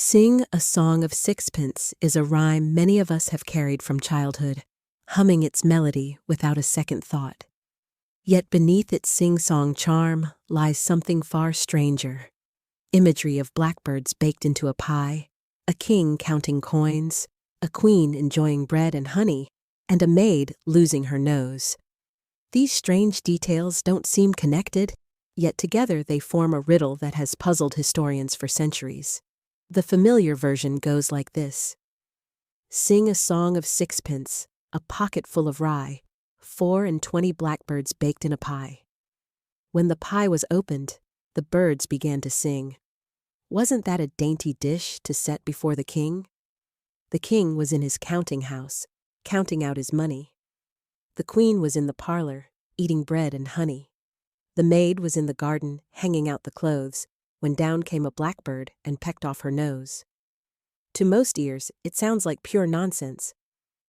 Sing a Song of Sixpence is a rhyme many of us have carried from childhood, humming its melody without a second thought. Yet beneath its sing-song charm lies something far stranger. Imagery of blackbirds baked into a pie, a king counting coins, a queen enjoying bread and honey, and a maid losing her nose. These strange details don't seem connected, yet together they form a riddle that has puzzled historians for centuries. The familiar version goes like this. Sing a song of sixpence, a pocket full of rye, 24 blackbirds baked in a pie. When the pie was opened, the birds began to sing. Wasn't that a dainty dish to set before the king? The king was in his counting house, counting out his money. The queen was in the parlor, eating bread and honey. The maid was in the garden, hanging out the clothes, when down came a blackbird and pecked off her nose. To most ears, it sounds like pure nonsense,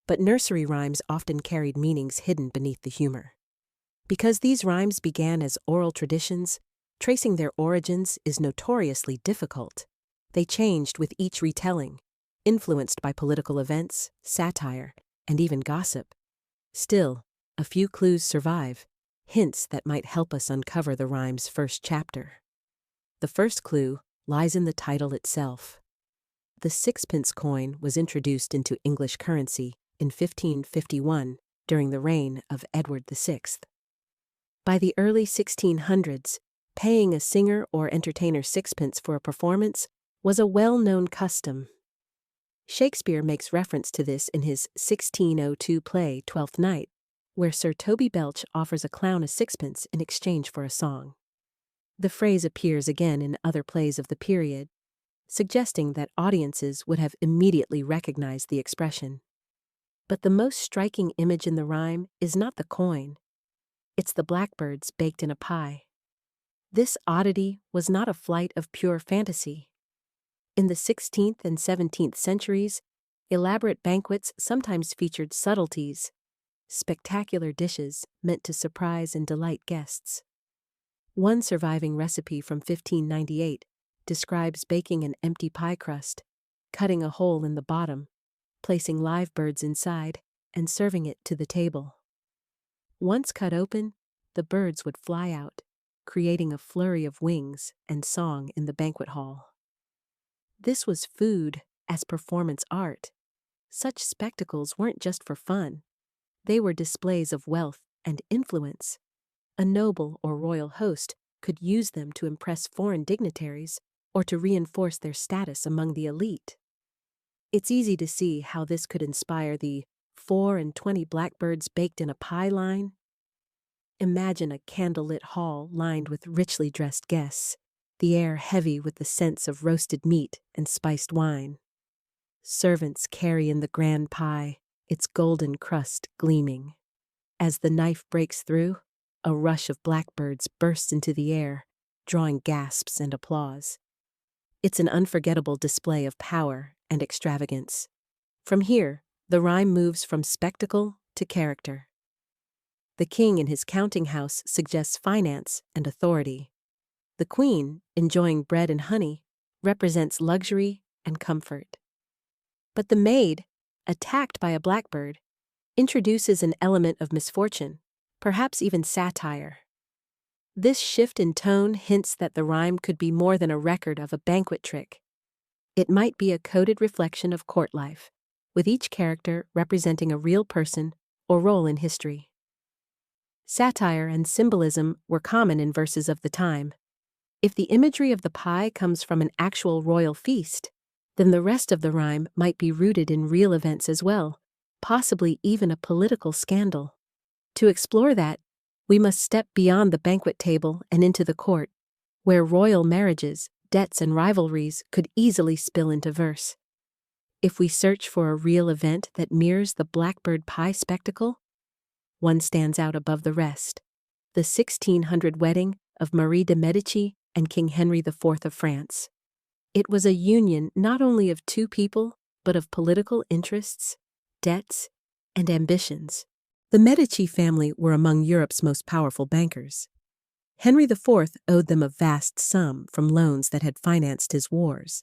but nursery rhymes often carried meanings hidden beneath the humor. Because these rhymes began as oral traditions, tracing their origins is notoriously difficult. They changed with each retelling, influenced by political events, satire, and even gossip. Still, a few clues survive, hints that might help us uncover the rhyme's first chapter. The first clue lies in the title itself. The sixpence coin was introduced into English currency in 1551 during the reign of Edward VI. By the early 1600s, paying a singer or entertainer sixpence for a performance was a well-known custom. Shakespeare makes reference to this in his 1602 play Twelfth Night, where Sir Toby Belch offers a clown a sixpence in exchange for a song. The phrase appears again in other plays of the period, suggesting that audiences would have immediately recognized the expression. But the most striking image in the rhyme is not the coin. It's the blackbirds baked in a pie. This oddity was not a flight of pure fantasy. In the 16th and 17th centuries, elaborate banquets sometimes featured subtleties, spectacular dishes meant to surprise and delight guests. One surviving recipe from 1598 describes baking an empty pie crust, cutting a hole in the bottom, placing live birds inside, and serving it to the table. Once cut open, the birds would fly out, creating a flurry of wings and song in the banquet hall. This was food as performance art. Such spectacles weren't just for fun. They were displays of wealth and influence. A noble or royal host could use them to impress foreign dignitaries or to reinforce their status among the elite. It's easy to see how this could inspire the 24 blackbirds baked in a pie line. Imagine a candlelit hall lined with richly dressed guests, the air heavy with the scents of roasted meat and spiced wine. Servants carry in the grand pie, its golden crust gleaming. As the knife breaks through, a rush of blackbirds bursts into the air, drawing gasps and applause. It's an unforgettable display of power and extravagance. From here, the rhyme moves from spectacle to character. The king in his counting house suggests finance and authority. The queen, enjoying bread and honey, represents luxury and comfort. But the maid, attacked by a blackbird, introduces an element of misfortune, perhaps even satire. This shift in tone hints that the rhyme could be more than a record of a banquet trick. It might be a coded reflection of court life, with each character representing a real person or role in history. Satire and symbolism were common in verses of the time. If the imagery of the pie comes from an actual royal feast, then the rest of the rhyme might be rooted in real events as well, possibly even a political scandal. To explore that, we must step beyond the banquet table and into the court, where royal marriages, debts, and rivalries could easily spill into verse. If we search for a real event that mirrors the blackbird pie spectacle, one stands out above the rest: the 1600 wedding of Marie de Medici and King Henry IV of France. It was a union not only of two people, but of political interests, debts, and ambitions. The Medici family were among Europe's most powerful bankers. Henry IV owed them a vast sum from loans that had financed his wars.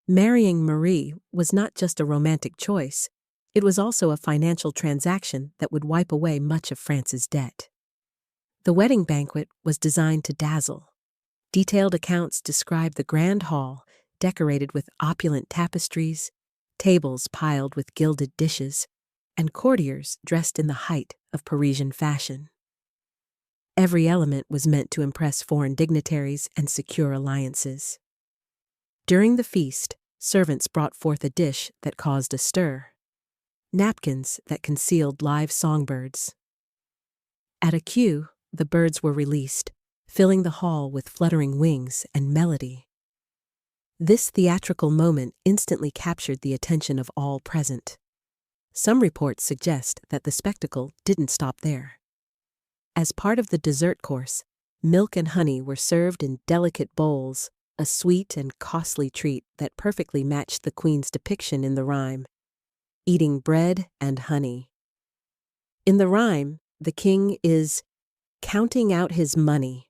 Marrying Marie was not just a romantic choice, it was also a financial transaction that would wipe away much of France's debt. The wedding banquet was designed to dazzle. Detailed accounts describe the grand hall, decorated with opulent tapestries, tables piled with gilded dishes, and courtiers dressed in the height of Parisian fashion. Every element was meant to impress foreign dignitaries and secure alliances. During the feast, servants brought forth a dish that caused a stir: napkins that concealed live songbirds. At a cue, the birds were released, filling the hall with fluttering wings and melody. This theatrical moment instantly captured the attention of all present. Some reports suggest that the spectacle didn't stop there. As part of the dessert course, milk and honey were served in delicate bowls, a sweet and costly treat that perfectly matched the queen's depiction in the rhyme, eating bread and honey. In the rhyme, the king is counting out his money.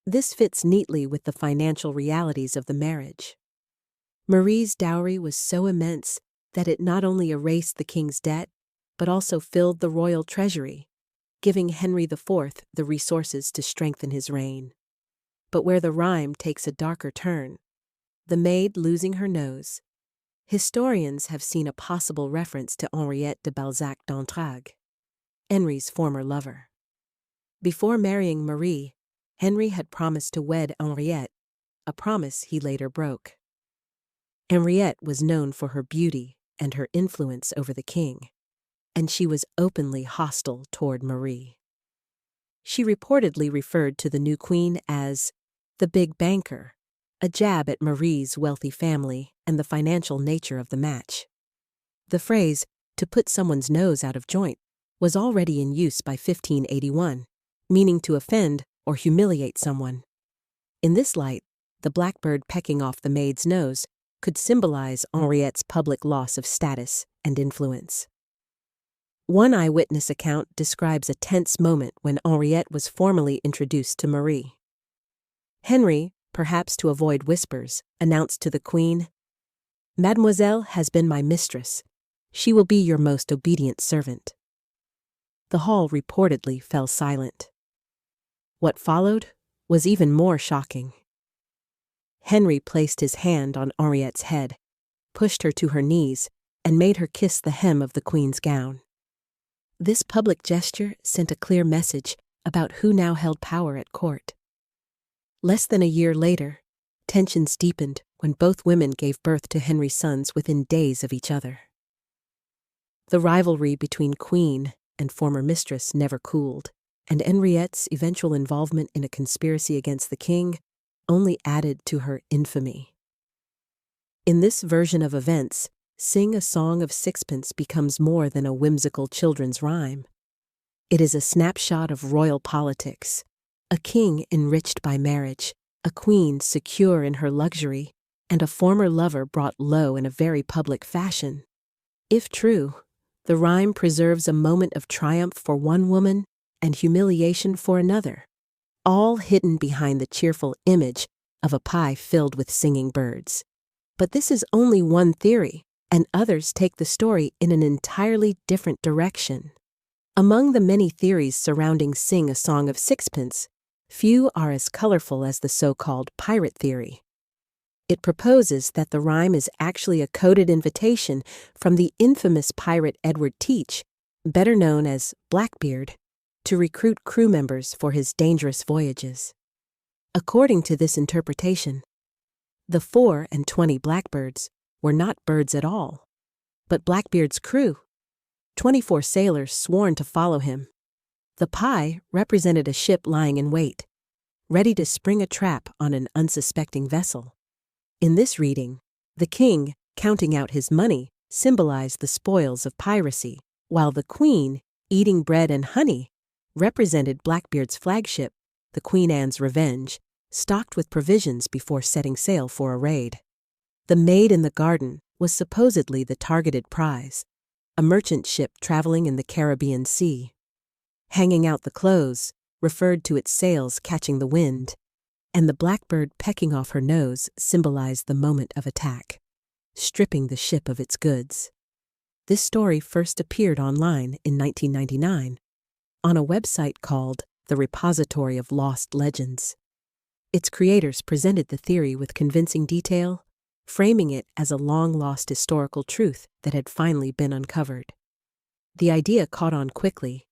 This fits neatly with the financial realities of the marriage. Marie's dowry was so immense that it not only erased the king's debt, but also filled the royal treasury, giving Henry IV the resources to strengthen his reign. But where the rhyme takes a darker turn, the maid losing her nose, historians have seen a possible reference to Henriette de Balzac d'Entragues, Henry's former lover. Before marrying Marie, Henry had promised to wed Henriette, a promise he later broke. Henriette was known for her beauty and her influence over the king, and she was openly hostile toward Marie. She reportedly referred to the new queen as the big banker, a jab at Marie's wealthy family and the financial nature of the match. The phrase, to put someone's nose out of joint, was already in use by 1581, meaning to offend or humiliate someone. In this light, the blackbird pecking off the maid's nose could symbolize Henriette's public loss of status and influence. One eyewitness account describes a tense moment when Henriette was formally introduced to Marie. Henry, perhaps to avoid whispers, announced to the queen, "Mademoiselle has been my mistress. She will be your most obedient servant." The hall reportedly fell silent. What followed was even more shocking. Henry placed his hand on Henriette's head, pushed her to her knees, and made her kiss the hem of the queen's gown. This public gesture sent a clear message about who now held power at court. Less than a year later, tensions deepened when both women gave birth to Henry's sons within days of each other. The rivalry between queen and former mistress never cooled, and Henriette's eventual involvement in a conspiracy against the king only added to her infamy. In this version of events, Sing a Song of Sixpence becomes more than a whimsical children's rhyme. It is a snapshot of royal politics, a king enriched by marriage, a queen secure in her luxury, and a former lover brought low in a very public fashion. If true, the rhyme preserves a moment of triumph for one woman and humiliation for another, all hidden behind the cheerful image of a pie filled with singing birds. But this is only one theory, and others take the story in an entirely different direction. Among the many theories surrounding Sing a Song of Sixpence, few are as colorful as the so-called pirate theory. It proposes that the rhyme is actually a coded invitation from the infamous pirate Edward Teach, better known as Blackbeard, to recruit crew members for his dangerous voyages. According to this interpretation, the 24 blackbirds were not birds at all, but Blackbeard's crew, 24 sailors sworn to follow him. The pie represented a ship lying in wait, ready to spring a trap on an unsuspecting vessel. In this reading, the king, counting out his money, symbolized the spoils of piracy, while the queen, eating bread and honey, represented Blackbeard's flagship, the Queen Anne's Revenge, stocked with provisions before setting sail for a raid. The Maid in the Garden was supposedly the targeted prize, a merchant ship traveling in the Caribbean Sea. Hanging out the clothes referred to its sails catching the wind, and the blackbird pecking off her nose symbolized the moment of attack. stripping the ship of its goods. This story first appeared online in 1999 on a website called The Repository of Lost Legends. Its creators presented the theory with convincing detail, framing it as a long-lost historical truth that had finally been uncovered. The idea caught on quickly.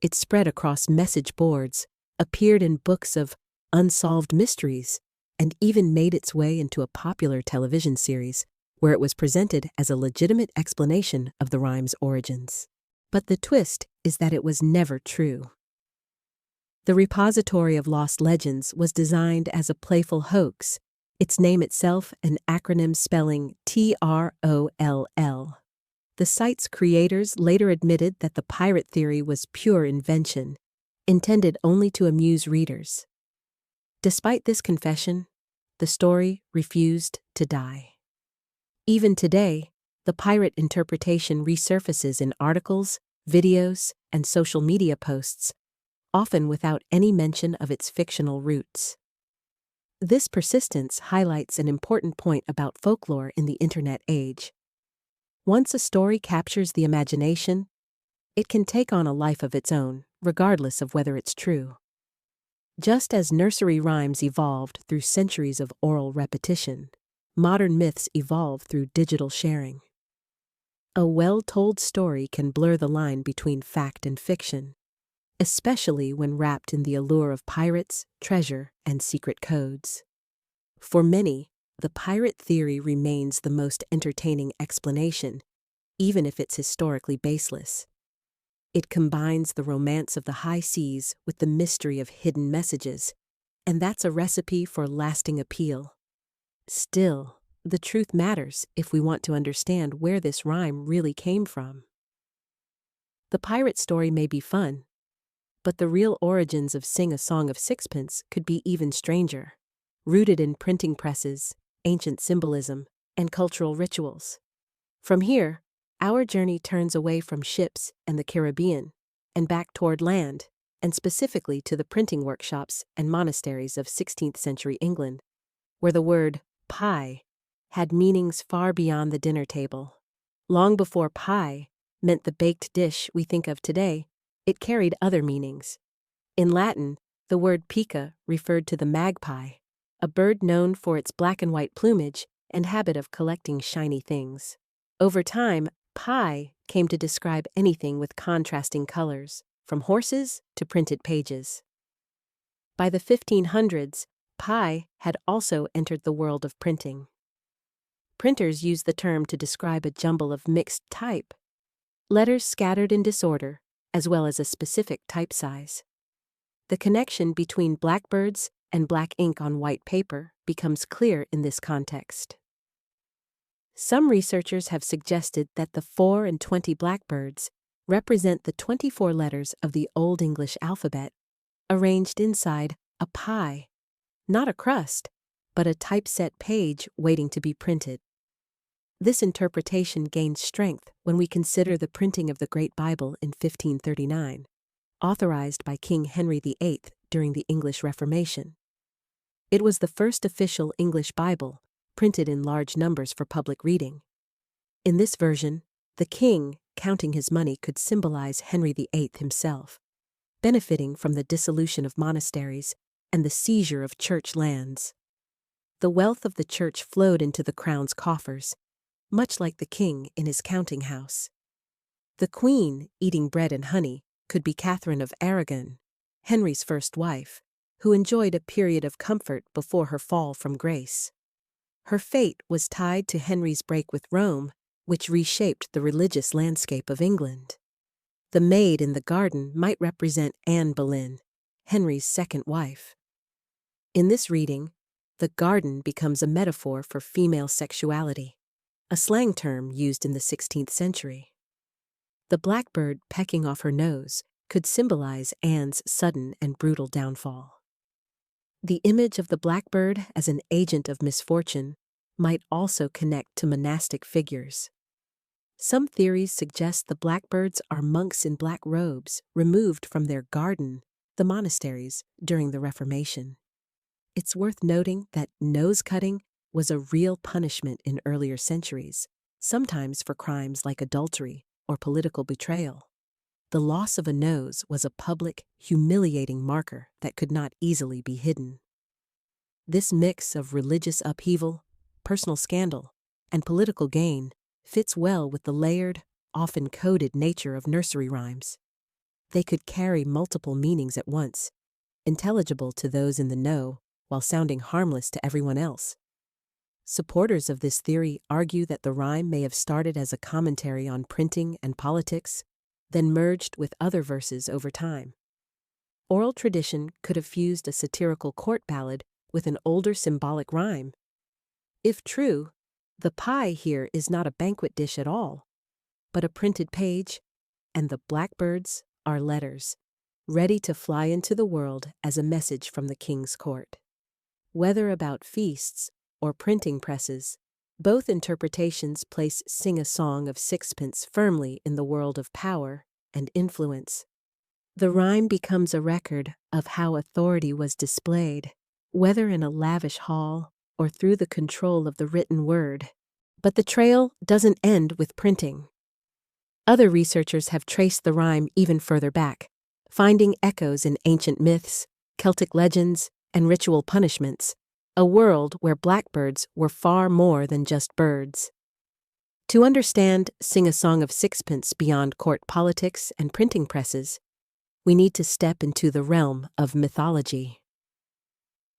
It spread across message boards, appeared in books of unsolved mysteries, and even made its way into a popular television series where it was presented as a legitimate explanation of the rhyme's origins. But the twist is that it was never true. The Repository of Lost Legends was designed as a playful hoax, its name itself an acronym spelling TROLL. The site's creators later admitted that the pirate theory was pure invention, intended only to amuse readers. Despite this confession, the story refused to die. Even today, the pirate interpretation resurfaces in articles, videos, and social media posts, often without any mention of its fictional roots. This persistence highlights an important point about folklore in the internet age. Once a story captures the imagination, it can take on a life of its own, regardless of whether it's true. Just as nursery rhymes evolved through centuries of oral repetition, modern myths evolve through digital sharing. A well-told story can blur the line between fact and fiction, especially when wrapped in the allure of pirates, treasure, and secret codes. For many, the pirate theory remains the most entertaining explanation, even if it's historically baseless. It combines the romance of the high seas with the mystery of hidden messages, and that's a recipe for lasting appeal. Still, the truth matters if we want to understand where this rhyme really came from. The pirate story may be fun, but the real origins of Sing a Song of Sixpence could be even stranger, rooted in printing presses, ancient symbolism, and cultural rituals. From here, our journey turns away from ships and the Caribbean and back toward land, and specifically to the printing workshops and monasteries of 16th century England, where the word pie had meanings far beyond the dinner table. Long before pie meant the baked dish we think of today, it carried other meanings. In Latin, the word pica referred to the magpie, a bird known for its black and white plumage and habit of collecting shiny things. Over time, pie came to describe anything with contrasting colors, from horses to printed pages. By the 1500s, pie had also entered the world of printing. Printers used the term to describe a jumble of mixed type, letters scattered in disorder, as well as a specific type size. The connection between blackbirds and black ink on white paper becomes clear in this context. Some researchers have suggested that the 4 and 20 blackbirds represent the 24 letters of the Old English alphabet, arranged inside a pie, not a crust, but a typeset page waiting to be printed. This interpretation gains strength when we consider the printing of the Great Bible in 1539, authorized by King Henry VIII during the English Reformation. It was the first official English Bible, printed in large numbers for public reading. In this version, the king, counting his money, could symbolize Henry VIII himself, benefiting from the dissolution of monasteries and the seizure of church lands. The wealth of the church flowed into the crown's coffers, much like the king in his counting house. The queen, eating bread and honey, could be Catherine of Aragon, Henry's first wife, who enjoyed a period of comfort before her fall from grace. Her fate was tied to Henry's break with Rome, which reshaped the religious landscape of England. The maid in the garden might represent Anne Boleyn, Henry's second wife. In this reading, the garden becomes a metaphor for female sexuality, a slang term used in the 16th century. The blackbird pecking off her nose could symbolize Anne's sudden and brutal downfall. The image of the blackbird as an agent of misfortune might also connect to monastic figures. Some theories suggest the blackbirds are monks in black robes removed from their garden, the monasteries, during the Reformation. It's worth noting that nose cutting was a real punishment in earlier centuries, sometimes for crimes like adultery or political betrayal. The loss of a nose was a public, humiliating marker that could not easily be hidden. This mix of religious upheaval, personal scandal, and political gain fits well with the layered, often coded nature of nursery rhymes. They could carry multiple meanings at once, intelligible to those in the know while sounding harmless to everyone else. Supporters of this theory argue that the rhyme may have started as a commentary on printing and politics, then merged with other verses over time. Oral tradition could have fused a satirical court ballad with an older symbolic rhyme. If true, the pie here is not a banquet dish at all, but a printed page, and the blackbirds are letters, ready to fly into the world as a message from the king's court. Whether about feasts or printing presses, both interpretations place Sing a Song of Sixpence firmly in the world of power and influence. The rhyme becomes a record of how authority was displayed, whether in a lavish hall or through the control of the written word. But the trail doesn't end with printing. Other researchers have traced the rhyme even further back, finding echoes in ancient myths, Celtic legends, and ritual punishments, a world where blackbirds were far more than just birds. To understand Sing a Song of Sixpence beyond court politics and printing presses, we need to step into the realm of mythology.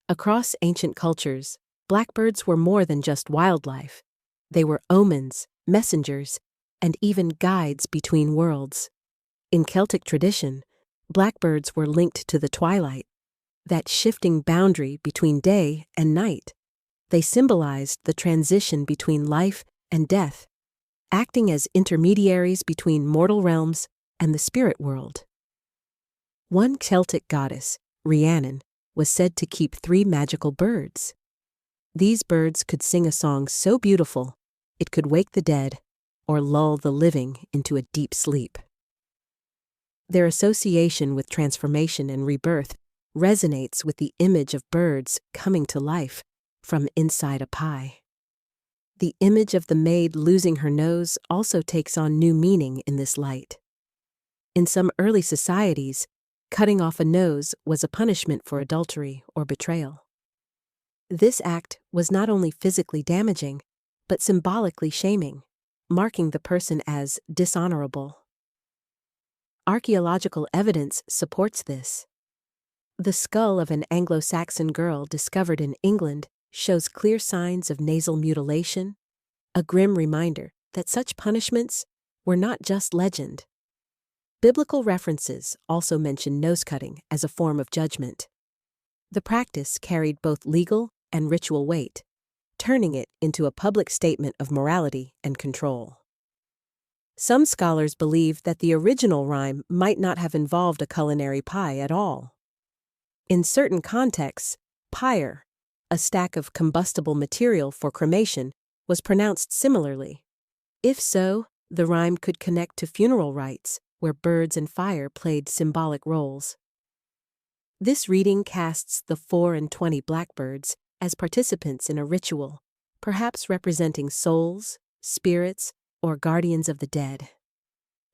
Across ancient cultures, blackbirds were more than just wildlife. They were omens, messengers, and even guides between worlds. In Celtic tradition, blackbirds were linked to the twilight, that shifting boundary between day and night. They symbolized the transition between life and death, acting as intermediaries between mortal realms and the spirit world. One Celtic goddess, Rhiannon, was said to keep 3 magical birds. These birds could sing a song so beautiful it could wake the dead or lull the living into a deep sleep. Their association with transformation and rebirth resonates with the image of birds coming to life from inside a pie. The image of the maid losing her nose also takes on new meaning in this light. In some early societies, cutting off a nose was a punishment for adultery or betrayal. This act was not only physically damaging, but symbolically shaming, marking the person as dishonorable. Archaeological evidence supports this. The skull of an Anglo-Saxon girl discovered in England shows clear signs of nasal mutilation, a grim reminder that such punishments were not just legend. Biblical references also mention nose-cutting as a form of judgment. The practice carried both legal and ritual weight, turning it into a public statement of morality and control. Some scholars believe that the original rhyme might not have involved a culinary pie at all. In certain contexts, pyre, a stack of combustible material for cremation, was pronounced similarly. If so, the rhyme could connect to funeral rites, where birds and fire played symbolic roles. This reading casts the 4 and 20 blackbirds as participants in a ritual, perhaps representing souls, spirits, or guardians of the dead.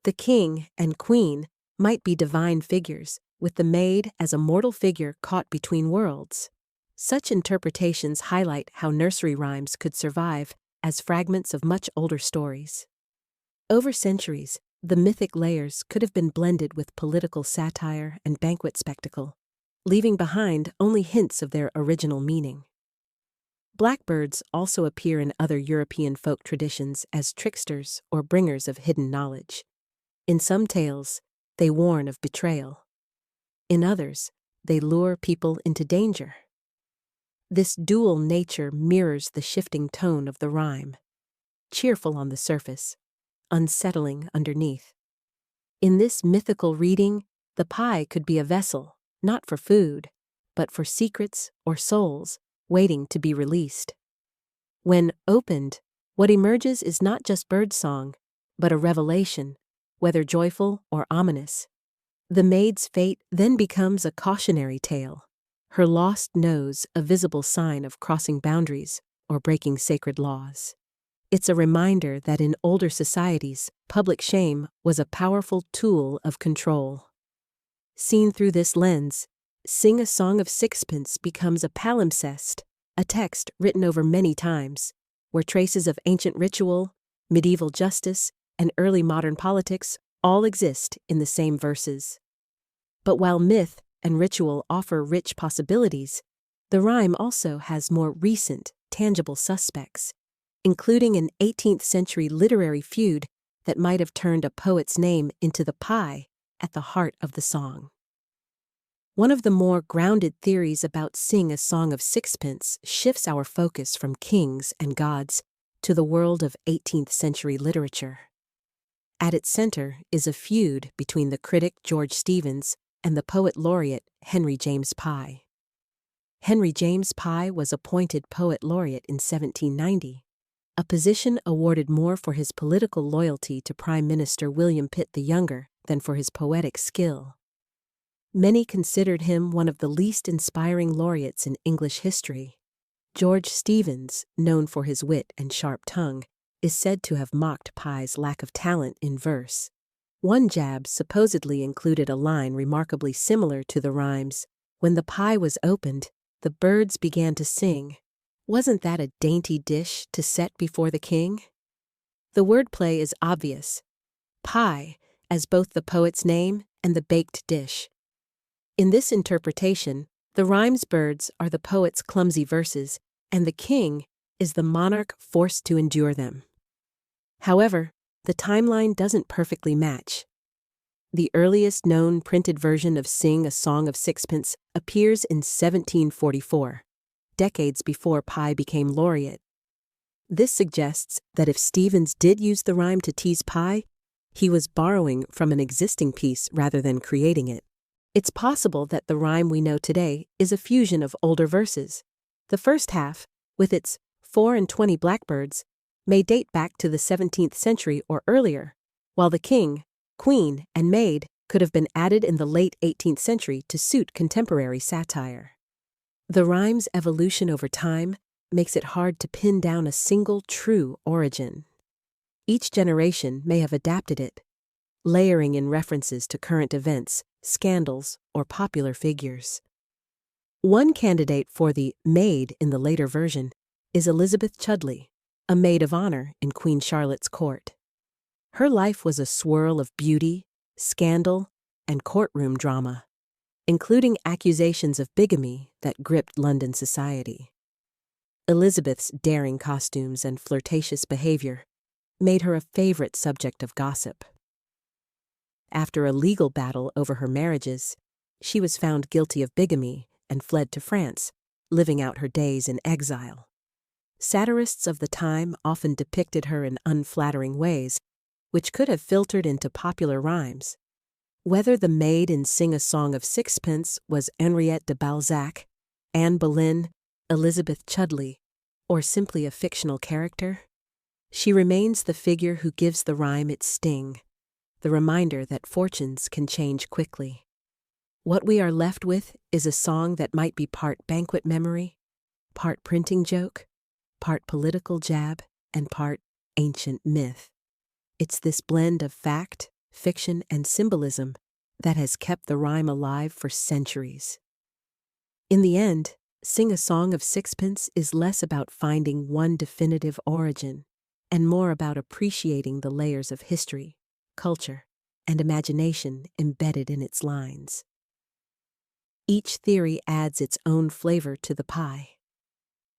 The king and queen might be divine figures, with the maid as a mortal figure caught between worlds. Such interpretations highlight how nursery rhymes could survive as fragments of much older stories. Over centuries, the mythic layers could have been blended with political satire and banquet spectacle, leaving behind only hints of their original meaning. Blackbirds also appear in other European folk traditions as tricksters or bringers of hidden knowledge. In some tales, they warn of betrayal. In others, they lure people into danger. This dual nature mirrors the shifting tone of the rhyme, cheerful on the surface, unsettling underneath. In this mythical reading, the pie could be a vessel, not for food, but for secrets or souls waiting to be released. When opened, what emerges is not just birdsong, but a revelation, whether joyful or ominous. The maid's fate then becomes a cautionary tale, her lost nose a visible sign of crossing boundaries or breaking sacred laws. It's a reminder that in older societies, public shame was a powerful tool of control. Seen through this lens, Sing a Song of Sixpence becomes a palimpsest, a text written over many times, where traces of ancient ritual, medieval justice, and early modern politics all exist in the same verses. But while myth and ritual offer rich possibilities, the rhyme also has more recent, tangible suspects, including an 18th century literary feud that might have turned a poet's name into the pie at the heart of the song. One of the more grounded theories about Sing a Song of Sixpence shifts our focus from kings and gods to the world of 18th century literature. At its center is a feud between the critic George Stephens and the poet laureate Henry James Pye. Henry James Pye was appointed poet laureate in 1790, a position awarded more for his political loyalty to Prime Minister William Pitt the Younger than for his poetic skill. Many considered him one of the least inspiring laureates in English history. George Stephens, known for his wit and sharp tongue, is said to have mocked Pye's lack of talent in verse. One jab supposedly included a line remarkably similar to the rhymes, "When the pie was opened, the birds began to sing. Wasn't that a dainty dish to set before the king?" The wordplay is obvious. Pie as both the poet's name and the baked dish. In this interpretation, the rhyme's birds are the poet's clumsy verses, and the king is the monarch forced to endure them. However, the timeline doesn't perfectly match. The earliest known printed version of Sing a Song of Sixpence appears in 1744, decades before Pye became laureate. This suggests that if Stephens did use the rhyme to tease Pye, he was borrowing from an existing piece rather than creating it. It's possible that the rhyme we know today is a fusion of older verses. The first half, with its 4 and 20 blackbirds, may date back to the 17th century or earlier, while the king, queen, and maid could have been added in the late 18th century to suit contemporary satire. The rhyme's evolution over time makes it hard to pin down a single true origin. Each generation may have adapted it, layering in references to current events, scandals, or popular figures. One candidate for the maid in the later version is Elizabeth Chudleigh, a maid of honor in Queen Charlotte's court. Her life was a swirl of beauty, scandal, and courtroom drama, including accusations of bigamy that gripped London society. Elizabeth's daring costumes and flirtatious behavior made her a favorite subject of gossip. After a legal battle over her marriages, she was found guilty of bigamy and fled to France, living out her days in exile. Satirists of the time often depicted her in unflattering ways, which could have filtered into popular rhymes. Whether the maid in Sing a Song of Sixpence was Henriette de Balzac, Anne Boleyn, Elizabeth Chudleigh, or simply a fictional character, she remains the figure who gives the rhyme its sting, the reminder that fortunes can change quickly. What we are left with is a song that might be part banquet memory, part printing joke, part political jab, and part ancient myth. It's this blend of fact, fiction, and symbolism that has kept the rhyme alive for centuries. In the end, Sing a Song of Sixpence is less about finding one definitive origin and more about appreciating the layers of history, culture, and imagination embedded in its lines. Each theory adds its own flavor to the pie.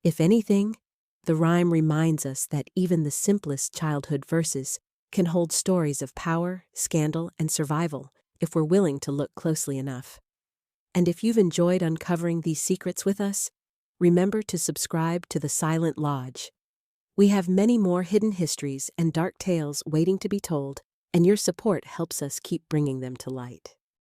If anything, the rhyme reminds us that even the simplest childhood verses can hold stories of power, scandal, and survival if we're willing to look closely enough. And if you've enjoyed uncovering these secrets with us, remember to subscribe to the Silent Lodge. We have many more hidden histories and dark tales waiting to be told, and your support helps us keep bringing them to light.